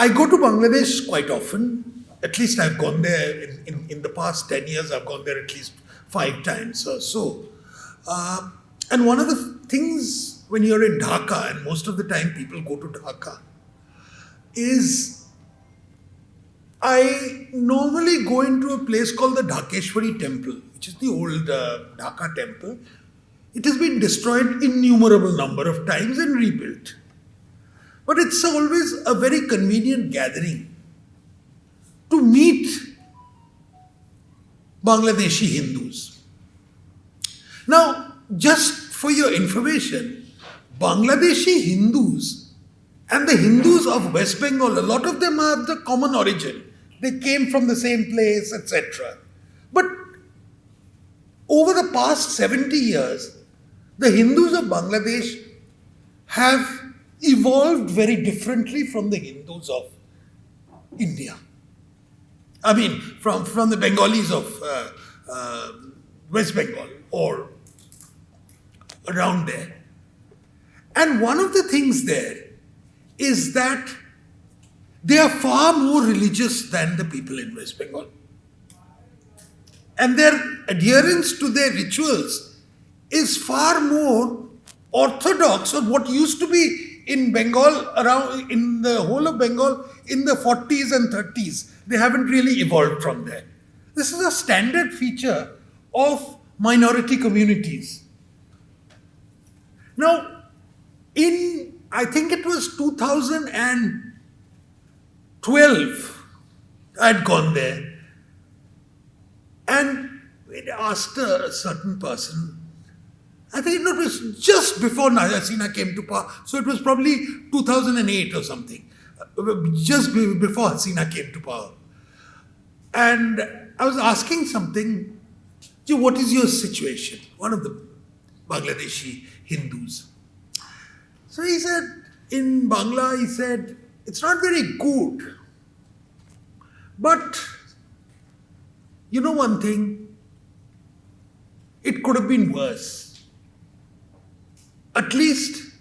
I go to Bangladesh quite often. At least I've gone there in the past 10 years, I've gone there at least 5 times or so. And one of the things when you're in Dhaka, and most of the time people go to Dhaka, is I normally go into a place called the Dhakeshwari Temple, which is the old Dhaka temple. It has been destroyed innumerable number of times and rebuilt. But it's always a very convenient gathering to meet Bangladeshi Hindus. Now, just for your information, Bangladeshi Hindus and the Hindus of West Bengal, a lot of them have the common origin. They came from the same place, etc. But over the past 70 years, the Hindus of Bangladesh have evolved very differently from the Hindus of India. I mean, from the Bengalis of West Bengal or around there. And one of the things there is that they are far more religious than the people in West Bengal. And their adherence to their rituals is far more orthodox, or what used to be in Bengal, around in the whole of Bengal in the 40s and 30s. They haven't really evolved from there. This is a standard feature of minority communities. Now, I think it was 2012, I'd gone there, and we asked a certain person, I think it was just before Hasina came to power, so it was probably 2008 or something, just before Hasina came to power. And I was asking something, what is your situation? One of the Bangladeshi Hindus. So he said, in Bangla, he said, it's not very good. But, you know one thing, it could have been worse. At least,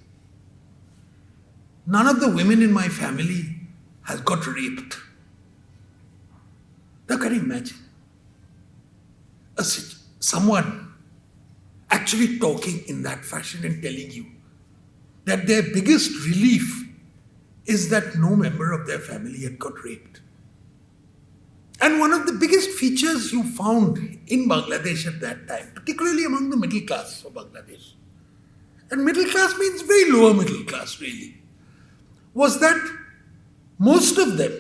none of the women in my family has got raped. Now can you imagine? Someone actually talking in that fashion and telling you that their biggest relief is that no member of their family had got raped. And one of the biggest features you found in Bangladesh at that time, particularly among the middle class of Bangladesh, and middle class means very lower middle class really, was that most of them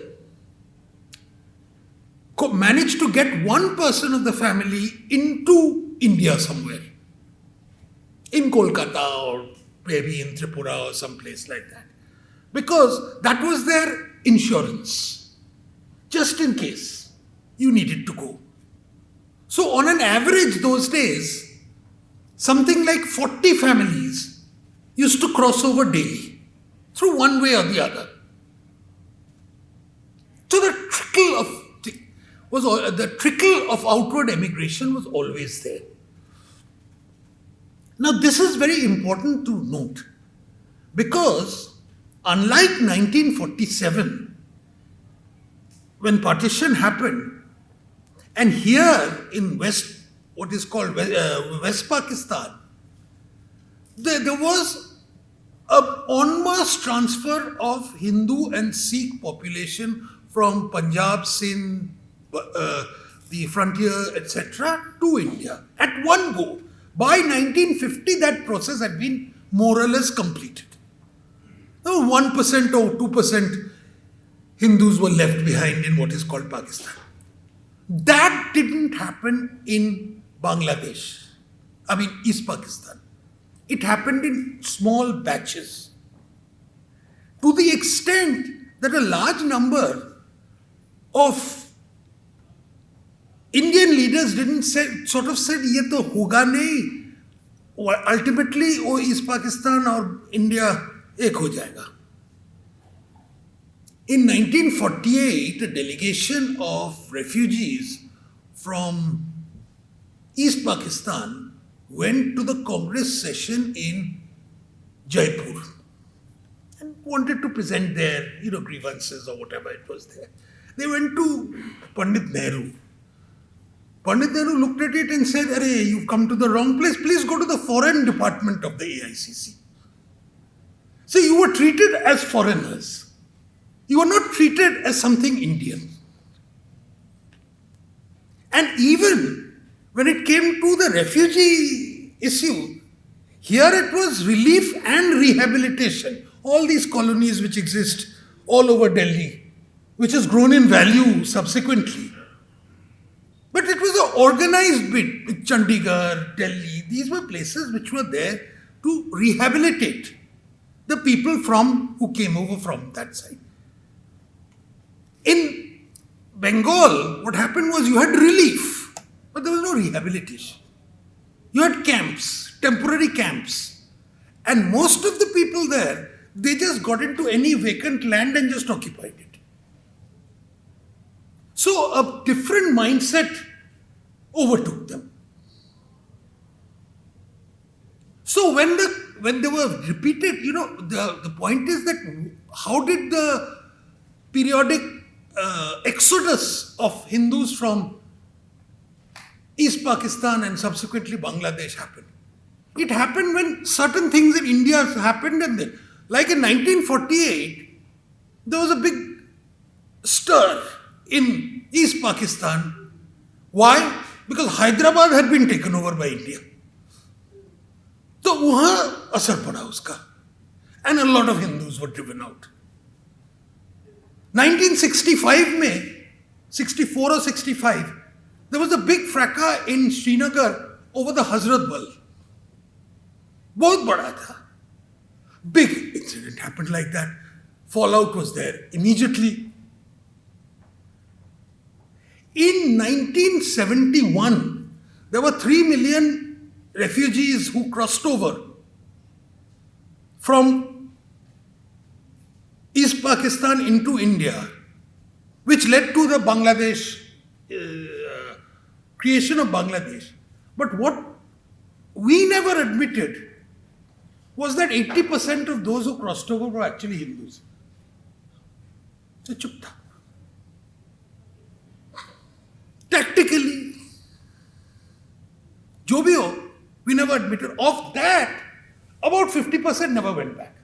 managed to get one person of the family into India somewhere, in Kolkata or maybe in Tripura or someplace like that, because that was their insurance, just in case you needed to go. So on an average those days, something like 40 families used to cross over daily, through one way or the other. So the trickle of outward emigration was always there. Now this is very important to note, because unlike 1947, when partition happened, and here in what is called West Pakistan, there was an en masse transfer of Hindu and Sikh population from Punjab, Sindh, the frontier, etc., to India at one go. By 1950, that process had been more or less completed. Now, 1% or 2% Hindus were left behind in what is called Pakistan. That didn't happen in Bangladesh. I mean, East Pakistan. It happened in small batches. To the extent that a large number of Indian leaders said, "Ye to hoga nahi." Ultimately, East Pakistan or India ek ho jayega. In 1948, a delegation of refugees from East Pakistan went to the Congress session in Jaipur. And wanted to present their, grievances or whatever it was there. They went to Pandit Nehru. Pandit Nehru looked at it and said, "Arey, you've come to the wrong place. Please go to the foreign department of the AICC." So you were treated as foreigners. You were not treated as something Indian. And even when it came to the refugee issue, here it was relief and rehabilitation. All these colonies which exist all over Delhi, which has grown in value subsequently. But it was an organized bit. Chandigarh, Delhi, these were places which were there to rehabilitate the people who came over from that side. In Bengal, what happened was you had relief, but there was no rehabilitation. You had camps, temporary camps, and most of the people there, they just got into any vacant land and just occupied it. So a different mindset overtook them. So when they were repeated, the point is that how did the periodic exodus of Hindus from East Pakistan and subsequently Bangladesh happened? It happened when certain things in India happened, and then, like in 1948, there was a big stir in East Pakistan. Why? Because Hyderabad had been taken over by India. So वहाँ असर पड़ा उसका, and a lot of Hindus were driven out. 1965 में, 64 or 65, there was a big fracas in Srinagar over the Hazrat Bal. बहुत बड़ा था. Big incident happened like that. Fallout was there immediately. In 1971, there were 3 million refugees who crossed over from East Pakistan into India, which led to the Bangladesh, creation of Bangladesh. But what we never admitted was that 80% of those who crossed over were actually Hindus. So chup tha. Tactically, jo bhi ho, we never admitted. Of that, about 50% never went back.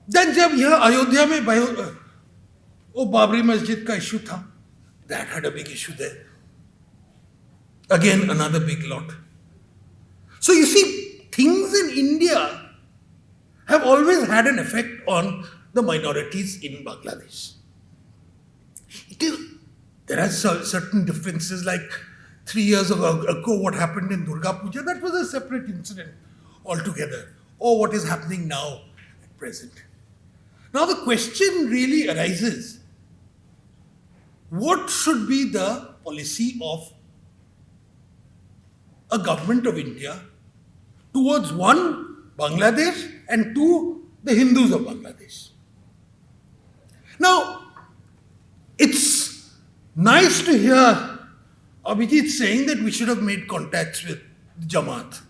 Then जब यह अयोध्या में वो बाबरी मस्जिद का issue था, that had a big issue there. Again, another big lot. So you see, things in India have always had an effect on the minorities in Bangladesh. There are certain differences, like 3 years ago what happened in Durga Puja, that was a separate incident altogether. Or what is happening now at present. Now the question really arises, what should be the policy of a government of India towards one, Bangladesh, and two, the Hindus of Bangladesh? Now, it's nice to hear Abhijit saying that we should have made contacts with Jamaat.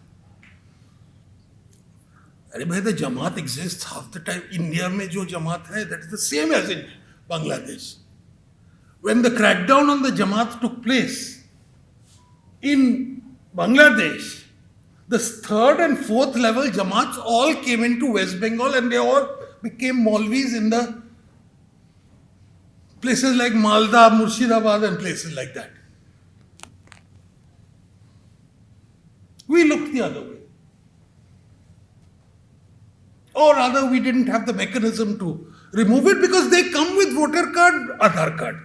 अरे भाई, the Jamaat exists half the time. India में जो Jamaat है, that is the same as in Bangladesh. When the crackdown on the Jamaat took place in Bangladesh, the third and fourth level Jamaats all came into West Bengal and they all became Maulvis in the places like Malda, Murshidabad and places like that. We looked the other way. Or rather, we didn't have the mechanism to remove it because they come with voter card, Aadhaar card.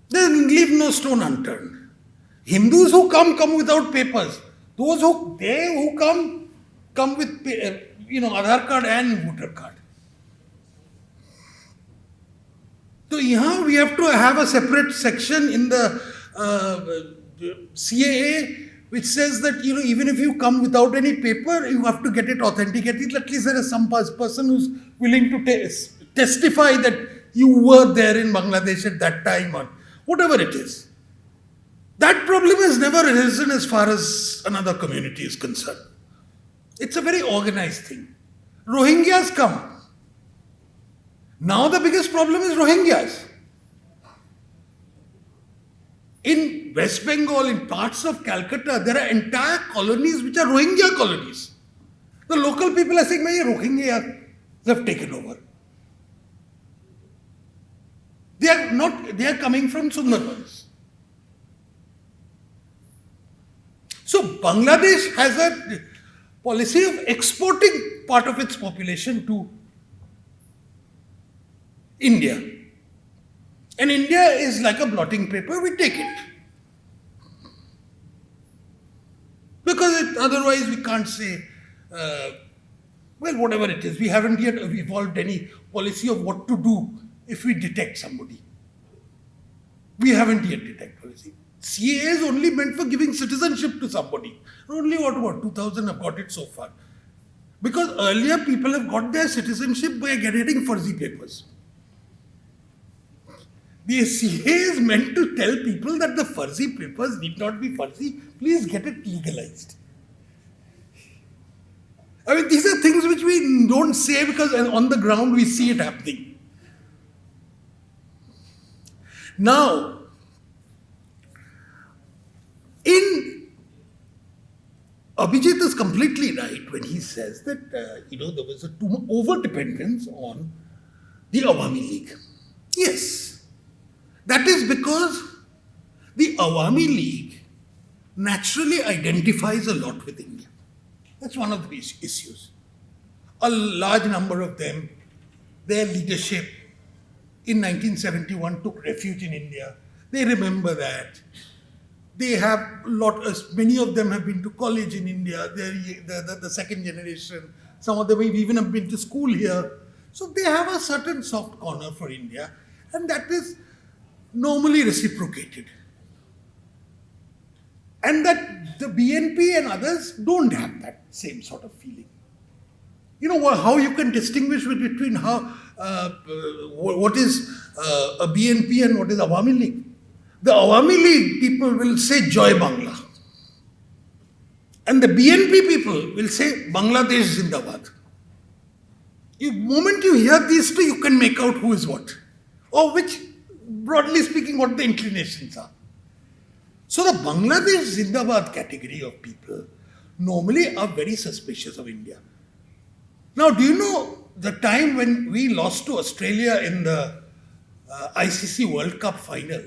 They leave no stone unturned. Hindus who come without papers. Those who come with Aadhaar card and voter card. So here we have to have a separate section in the CAA which says that even if you come without any paper, you have to get it authenticated. At least there is some person who's willing to testify that you were there in Bangladesh at that time or whatever it is. That problem has never arisen as far as another community is concerned. It's a very organized thing. Rohingyas come. Now the biggest problem is Rohingyas. In West Bengal, in parts of Calcutta, there are entire colonies which are Rohingya colonies. The local people are saying, "Many Rohingyas have taken over." They are coming from Sundarbans. So Bangladesh has a policy of exporting part of its population to India. And India is like a blotting paper, we take it. Because otherwise we can't say, well, whatever it is, we haven't yet evolved any policy of what to do if we detect somebody. We haven't yet detected policy. CAA is only meant for giving citizenship to somebody. Only what 2,000 have got it so far. Because earlier people have got their citizenship by getting fuzzy papers. The CAA is meant to tell people that the fuzzy papers need not be fuzzy. Please get it legalized. I mean, these are things which we don't say because on the ground we see it happening. Now, Abhijit is completely right when he says that there was a over-dependence on the Awami League. Yes, that is because the Awami League naturally identifies a lot with India. That's one of the issues. A large number of them, their leadership in 1971 took refuge in India. They remember that. They have many of them have been to college in India. They're the second generation. Some of them even have been to school here. So they have a certain soft corner for India, and that is normally reciprocated. And that the BNP and others don't have that same sort of feeling. You know how you can distinguish between what is a BNP and what is Awami League? The Awami League people will say Joy Bangla. And the BNP people will say Bangladesh Zindabad. The moment you hear these two, you can make out who is what. Or which, broadly speaking, what the inclinations are. So the Bangladesh Zindabad category of people normally are very suspicious of India. Now, do you know the time when we lost to Australia in the ICC World Cup final?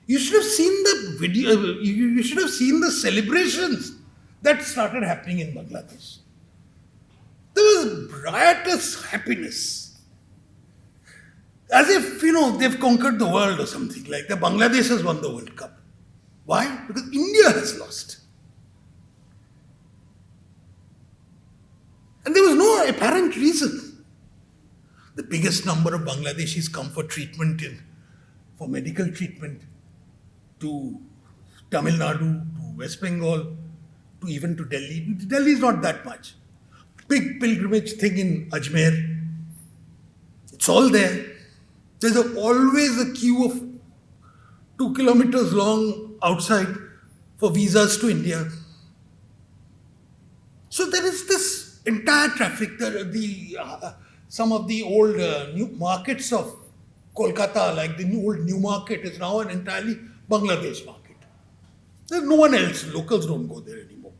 You should have seen the video, you should have seen the celebrations that started happening in Bangladesh. There was riotous happiness. As if, they've conquered the world or something like that. Bangladesh has won the World Cup. Why? Because India has lost. And there was no apparent reason. The biggest number of Bangladeshis come for treatment, for medical treatment, to Tamil Nadu, to West Bengal, to even to Delhi. Delhi is not that much. Big pilgrimage thing in Ajmer. It's all there. There's always a queue of 2 kilometers long outside for visas to India. So there is this entire traffic. Some of the old new markets of Kolkata, like the old New Market, is now an entirely Bangladesh market. There's no one else. Locals don't go there anymore.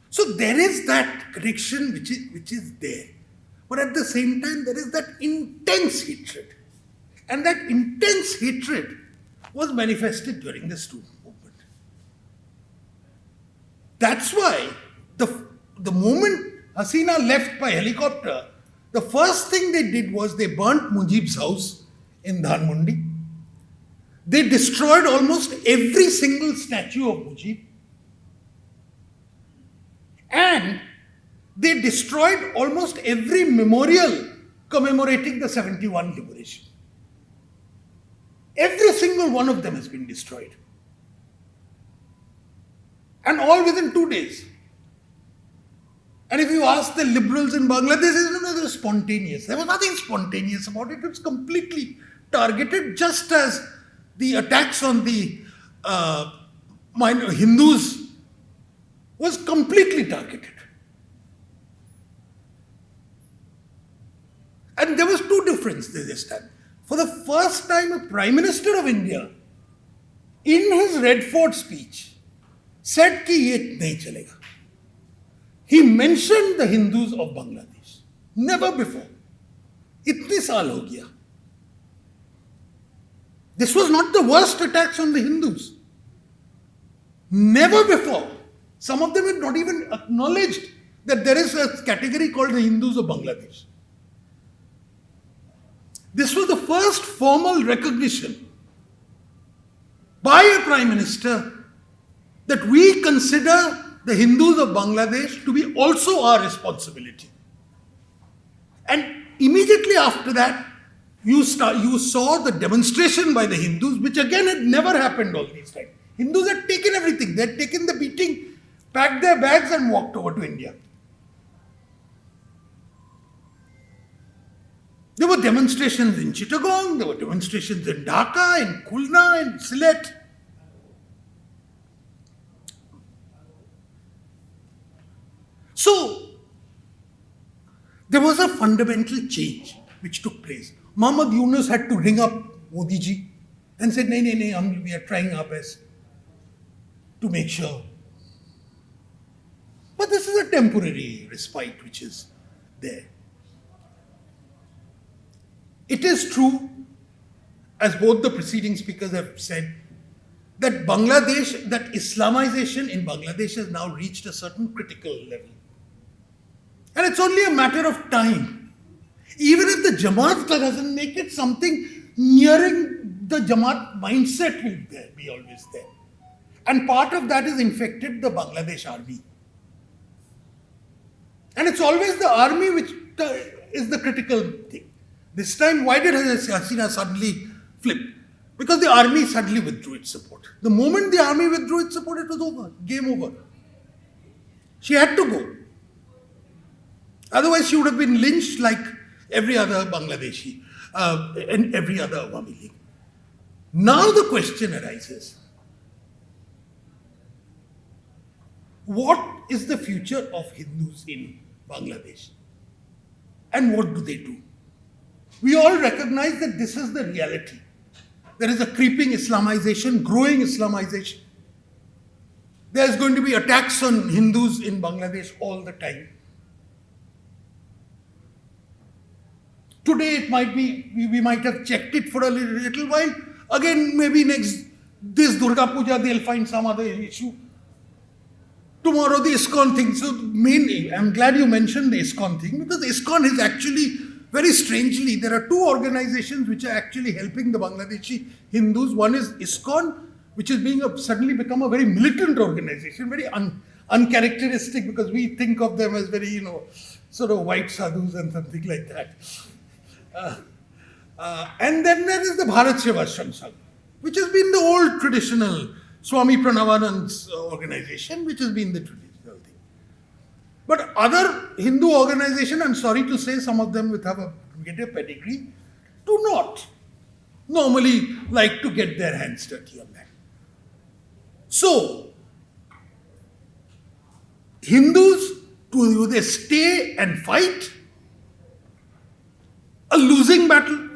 So there is that connection which is there. But at the same time, there is that intense hatred. And that intense hatred was manifested during the student movement. That's why the moment Hasina left by helicopter, the first thing they did was they burnt Mujib's house in Dhanmondi. They destroyed almost every single statue of Mujib. And they destroyed almost every memorial commemorating the 71 liberation. Every single one of them has been destroyed. And all within 2 days. And if you ask the liberals in Bangladesh, they say, no, they were spontaneous. There was nothing spontaneous about it. It was completely targeted, just as the attacks on the Hindus was completely targeted. And there was two differences this time. For the first time, a Prime Minister of India, in his Red Fort speech, said कि ये नहीं चलेगा. He mentioned the Hindus of Bangladesh. Never before. इतने साल हो गया. This was not the worst attacks on the Hindus. Never before. Some of them had not even acknowledged that there is a category called the Hindus of Bangladesh. This was the first formal recognition by a Prime Minister that we consider the Hindus of Bangladesh to be also our responsibility. And immediately after that, you saw the demonstration by the Hindus, which again had never happened all these times. Hindus had taken everything. They had taken the beating, packed their bags and walked over to India. There were demonstrations in Chittagong, there were demonstrations in Dhaka, in Khulna, in Sylhet. So, there was a fundamental change which took place. Muhammad Yunus had to ring up Modi ji and said, "No, we are trying our best to make sure." But this is a temporary respite which is there. It is true, as both the preceding speakers have said, that Islamization in Bangladesh has now reached a certain critical level. And it's only a matter of time. Even if the Jamaat doesn't make it, something nearing the Jamaat mindset will be always there. And part of that has infected the Bangladesh army. And it's always the army which is the critical thing. This time, why did Hasina suddenly flip? Because the army suddenly withdrew its support. The moment the army withdrew its support, it was over. Game over. She had to go. Otherwise, she would have been lynched like every other Bangladeshi and every other Awami League. Now the question arises, what is the future of Hindus in Bangladesh? And what do they do? We all recognize that this is the reality. There is a creeping Islamization, growing Islamization. There's going to be attacks on Hindus in Bangladesh all the time. Today it might be, we might have checked it for a little while. Again, maybe this Durga Puja, they'll find some other issue. Tomorrow the ISKCON thing. So mainly, I'm glad you mentioned the ISKCON thing, because ISKCON is actually, very strangely, there are two organizations which are actually helping the Bangladeshi Hindus. One is ISKCON, which is suddenly become a very militant organization, very uncharacteristic, because we think of them as very, sort of white sadhus and something like that. And then there is the Bharat Sevashram Sangh, which has been the old traditional Swami Pranavanand's organization, which has been the traditional thing. But other Hindu organizations, I'm sorry to say, some of them have a pedigree, do not normally like to get their hands dirty on that. So, Hindus, do they stay and fight a losing battle?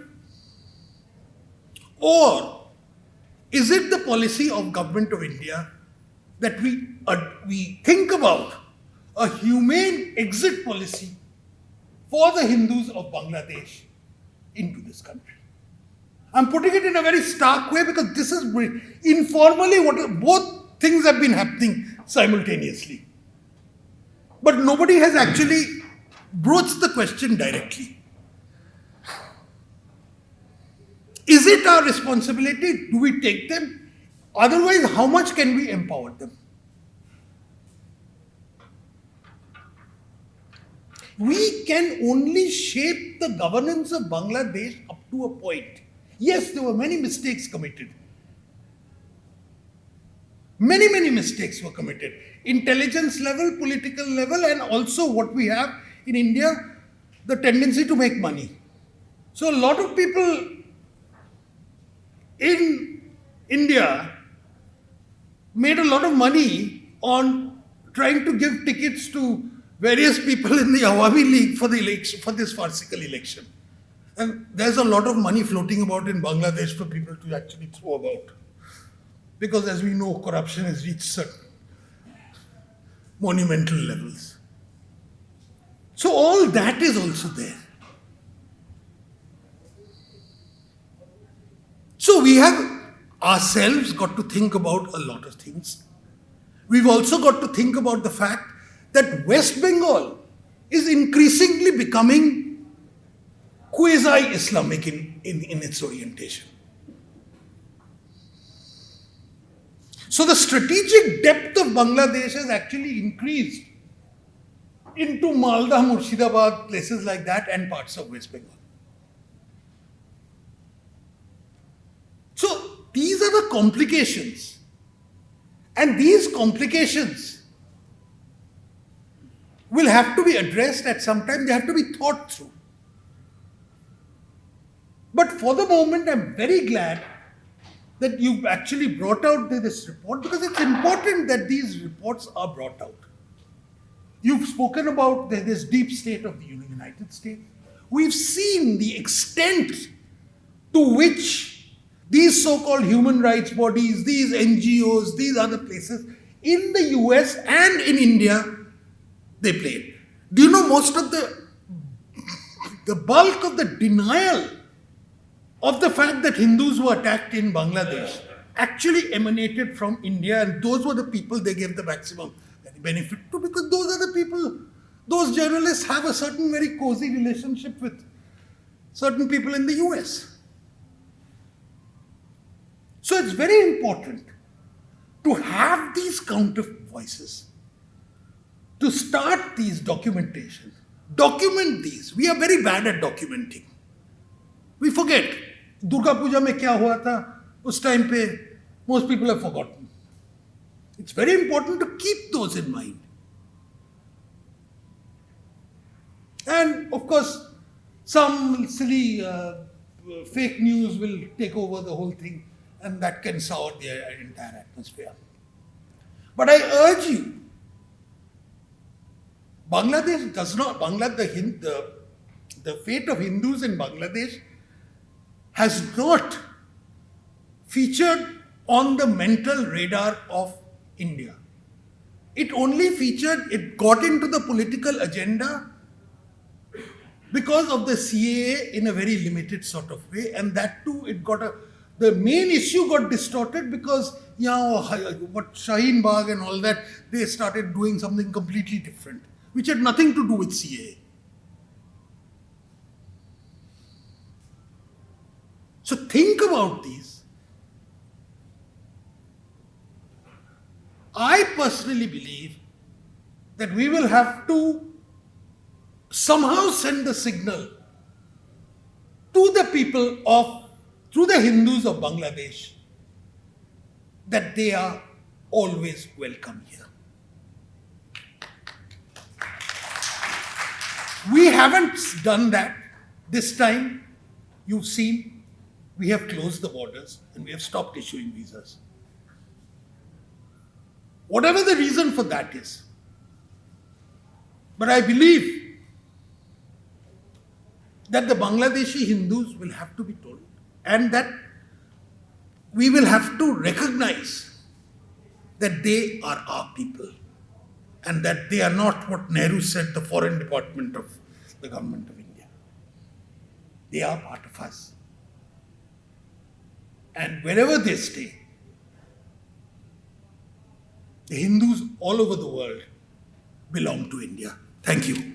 Or is it the policy of Government of India that we think about a humane exit policy for the Hindus of Bangladesh into this country? I'm putting it in a very stark way because this is informally what both things have been happening simultaneously. But nobody has actually broached the question directly. Is it our responsibility? Do we take them? Otherwise, how much can we empower them? We can only shape the governance of Bangladesh up to a point. Yes, there were many mistakes committed. Many mistakes were committed. Intelligence level, political level, and also what we have in India, the tendency to make money. So a lot of people in India made a lot of money on trying to give tickets to various people in the Awami League for the election, for this farcical election. And there's a lot of money floating about in Bangladesh for people to actually throw about. Because as we know, corruption has reached certain monumental levels. So all that is also there. So we have ourselves got to think about a lot of things. We've also got to think about the fact that West Bengal is increasingly becoming quasi-Islamic in its orientation. So the strategic depth of Bangladesh has actually increased into Malda, Murshidabad, places like that, and parts of West Bengal. So these are the complications. And these complications will have to be addressed at some time. They have to be thought through. But for the moment, I'm very glad that you've actually brought out this report, because it's important that these reports are brought out. You've spoken about this deep state of the United States. We've seen the extent to which these so-called human rights bodies, these NGOs, these other places, in the US and in India, they played. Do you know most of the bulk of the denial of the fact that Hindus were attacked in Bangladesh actually emanated from India, and those were the people they gave the maximum benefit to, because those are the people, those journalists have a certain very cozy relationship with certain people in the US. So it's very important to have these counter voices, to start these documentation. Document these. We are very bad at documenting. We forget. Durga Puja mein kya hua tha? Us time pe, most people have forgotten. It's very important to keep those in mind. And of course, some silly fake news will take over the whole thing, and that can sour the entire atmosphere. But I urge you, Bangladesh does not, the fate of Hindus in Bangladesh has not featured on the mental radar of India. It only featured, it got into the political agenda because of the CAA in a very limited sort of way, and that too, the main issue got distorted because, what Shaheen Bagh and all that, they started doing something completely different, which had nothing to do with CAA. So think about these. I personally believe that we will have to somehow send the signal to the people to the Hindus of Bangladesh, that they are always welcome here. We haven't done that this time. You've seen, we have closed the borders and we have stopped issuing visas. Whatever the reason for that is. But I believe that the Bangladeshi Hindus will have to be told, and that we will have to recognize that they are our people, and that they are not what Nehru said, the foreign department of the government of India. They are part of us. And wherever they stay, the Hindus all over the world belong to India. Thank you.